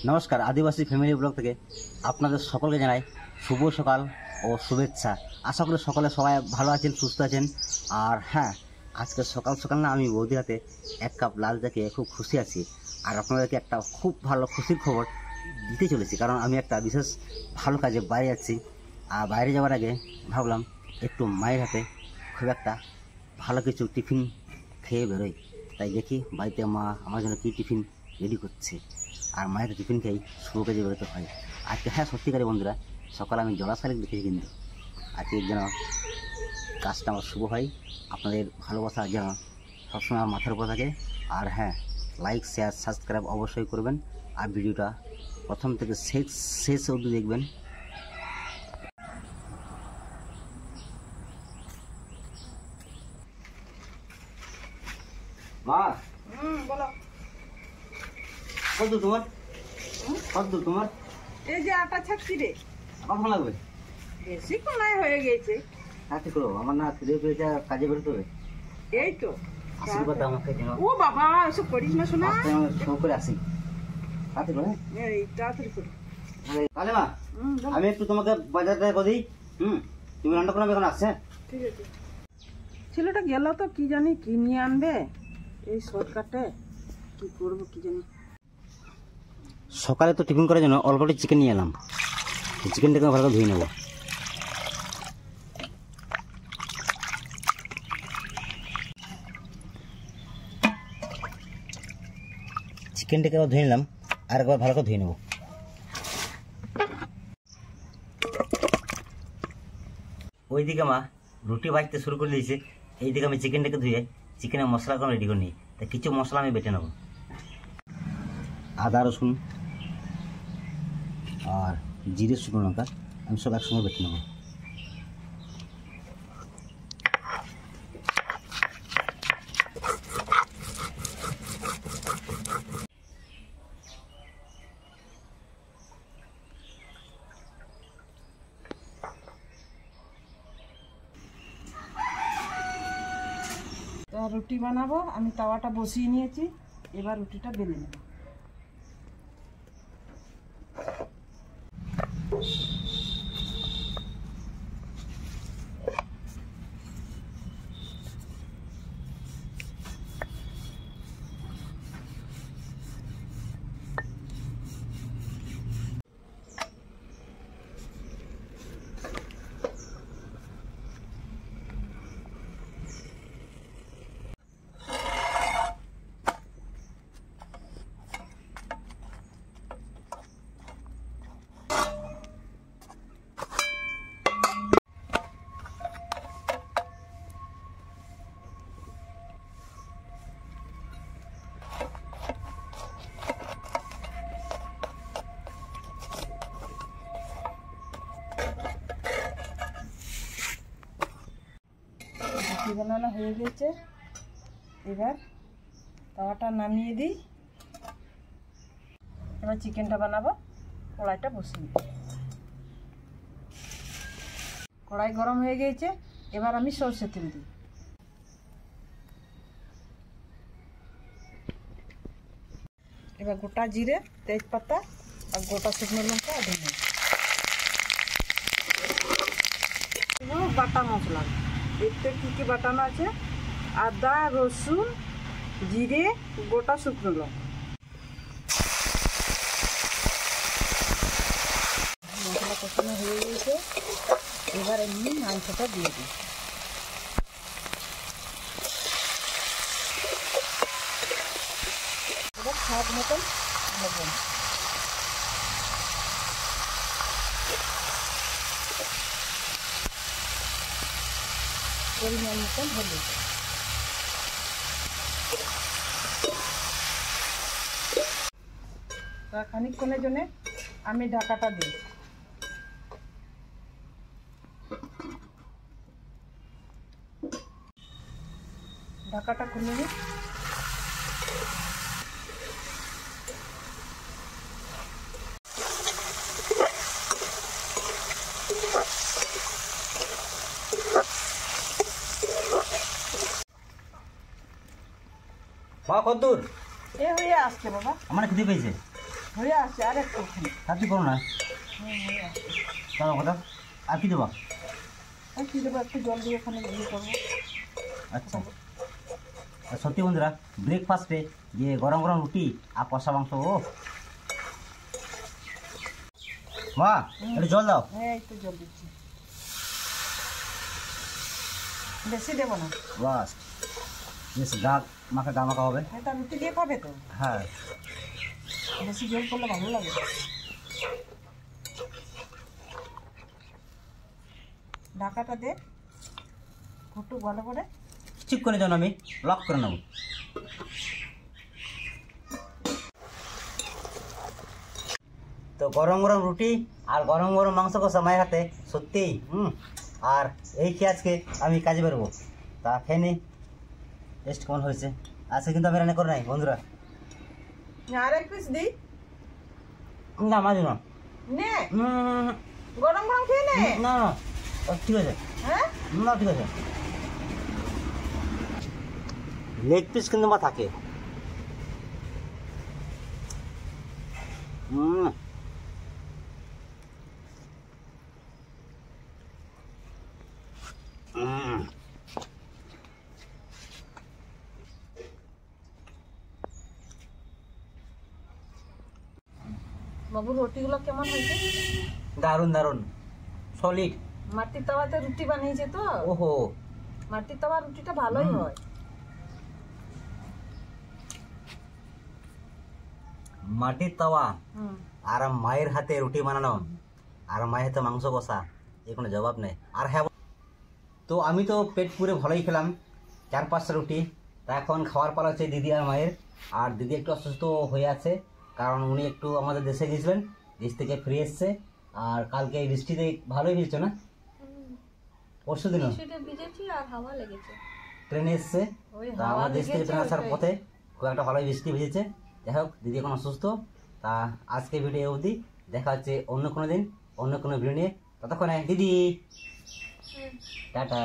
নমস্কার, আদিবাসী family blog থেকে আপনাদের সকলকে জানাই শুভ সকাল ও শুভেচ্ছা। আশা করি সবাই ভালো আছেন, সুস্থ আছেন। আর হ্যাঁ, আজকে সকাল সকাল না আমি বৌদি হাতে এক কাপ লাল চা খেয়ে খুব খুশি আছি। আর আপনাদেরকে একটা খুব ভালো খুশির খবর দিতে চলেছি, কারণ আমি একটা বিশেষ ভালো কাজে বাইরে যাচ্ছি। আর বাইরে যাওয়ার আগে ভাবলাম একটু মায়ের হাতে খুব একটা ভালো কিছু টিফিন খেয়ে বেরোই। তাই দেখি বাড়িতে মা আমার জন্য কী টিফিন রেডি করছে। আর মায়ের টিফিন খেয়েই শুভ কাজে বেরোতে হয় আজকে। হ্যাঁ, সত্যিকারে বন্ধুরা, সকালে আমি জলাশালিক দেখেছি, কিন্তু আজকে যেন কাজটা আমার শুভ হয়। আপনাদের ভালোবাসা যেন সবসময় আমার মাথার উপর থাকে। আর হ্যাঁ, লাইক, শেয়ার, সাবস্ক্রাইব অবশ্যই করবেন। আর ভিডিওটা প্রথম থেকে শেষ অবধি দেখবেন। মা, বলো। কত তোমার? কত তোমার? এই যে আটা ছাকছি রে। কখন লাগবে? বেশি কোনায় হয়ে গেছে। হাতে করো, আমার না ফিরে ফিরে কাজে বেরোতে হবে। এই তো আশীর্বাদ আমাকে যেন। ও বাবা, এসব করিস না শোনা। শো করে আসি হাতে করে। এই তাড়াতাড়ি করো। তাহলে মা, আমি একটু তোমাকে বাজারটা করে দিই। তুমি রান্না করো, আমি এখন আসছে। ঠিক আছে। ছেলেটা গেল তো, কি জানি কি নিয়ে আনবে এই শর্টকাটে। কি করবো কি জানি। সকালে তো টিফিন করার জন্য অল্প একটু চিকেন নিয়ে এলাম। চিকেনটাকে ভালো করে ধুয়ে নেব। চিকেনটাকে ধুয়ে নিলাম, আর একবার ভালো করে ধুয়ে নেব। ওইদিকে মা রুটি ভাজতে শুরু করে দিয়েছে, এইদিকে আমি চিকেনটাকে ধুয়ে চিকেনের মশলা করে রেডি করে নিই। তা কিছু মশলা আমি বেটে নেব। আদা, রসুন আর জিরে, শুকনো লঙ্কা আমি সব একসঙ্গে বেটে নেব। রুটি বানাবো, আমি তাওয়াটা বসিয়ে নিয়েছি। এবার রুটিটা বেলে নেব। রুটি বানানো হয়ে গেছে। এবার তাওয়াটা নামিয়ে দিই। এবার চিকেনটা বানাবো। কড়াইটা বসিয়ে দিই। কড়াই গরম হয়ে গেছে। এবার আমি সরষে তেল দিই। এবার গোটা জিরে, তেজপাতা আর গোটা শুকনো লঙ্কা ধনে। বাটা মশলা এতে কী কী বাটানো আছে: আদা, রসুন, জিরে, গোটা শুকনো লঙ্কা। মশলা কষানো হয়ে গেছে। এবার এমনি মাংসটা দিয়ে দিই। এবার স্বাদ মতন লবণ, পরিমাণ মতন হলুদ। খানিকক্ষণের জন্য আমি ঢাকাটা দিই। ঢাকাটা খুলে নিই। বাবা কত দূর? এ হয়ে আসছে বাবা। আমার খিদে পেয়েছে। হয়ে আসছে আর একটু আর কি করো না চলো কথা আর কি দেবো আর কি দেবো একটু জল দিয়ে ওখানে ইয়ে করবো। আচ্ছা আর সত্যি বন্ধুরা ব্রেকফাস্টে যে গরম গরম রুটি আর কষা মাংস ও মা একটু জল দাও হ্যাঁ একটু জল দিচ্ছি, বেশি দেবো না। বাস বেশ গা মাখা হবে এটা রুটি দিয়ে খাবে তো, হ্যাঁ বেশি জল করলে ভালো লাগে। ঢাকাটা দে একটু ভালো করে। ঠিক করে যেন আমি লক করে নেব। তো গরম গরম রুটি আর গরম গরম মাংস কষা মায়ের হাতে সত্যিই আর এই খেয়ে আজকে আমি কাজে বেরোবো। তা খেয়ে নিই টেস্ট কেমন হয়েছে। আজকে কিন্তু আমি রান্না করে নাই বন্ধুরা। আর এক পিস দিই না মাঝে না নে, গরম গরম খেয়ে নে। না না ঠিক আছে, হ্যাঁ না ঠিক আছে। লেগ পিস কিন্তু মা থাকে। বাবু রুটিগুলো কেমন হয়েছে? দারুন দারুন সলিড। মাটির তাওয়াতে রুটি বানিয়েছে তো, ওহো মাটির তাওয়া রুটিটা ভালোই হয়। মাটির তাওয়া হুম আর মায়ের হাতে রুটি বানানো আর মায়ের হাতে মাংস কষা, এর কোনো জবাব নেই। আর হ্যাঁ, তো আমি তো পেট পুরে ভালোই খেলাম 4-5টা রুটি। তা এখন খাওয়ার পালা হচ্ছে দিদি আর মায়ের। আর দিদি একটু অসুস্থ হয়ে আছে, কারণ উনি একটু আমাদের দেশে গিয়েছিলেন, দেশ থেকে ফিরে এসছে। আর কালকে এই বৃষ্টিতে ভালোই ভিজছো না? পরশু দিনও ভিজেছি আর হাওয়া লেগেছে। ট্রেনে এসছে, ওই তা হাওয়া আমার দেশ থেকে লেগেছে ট্রেন আসার ওইটাই। পথে খুব একটা ভালোই বৃষ্টি ভিজেছে। যাই হোক, দিদি এখন অসুস্থ। তা আজকে ভিডিও অবধি, দেখা হচ্ছে অন্য কোনো দিন অন্য কোনো ভিডিও নিয়ে। ততক্ষণে দিদি টাটা।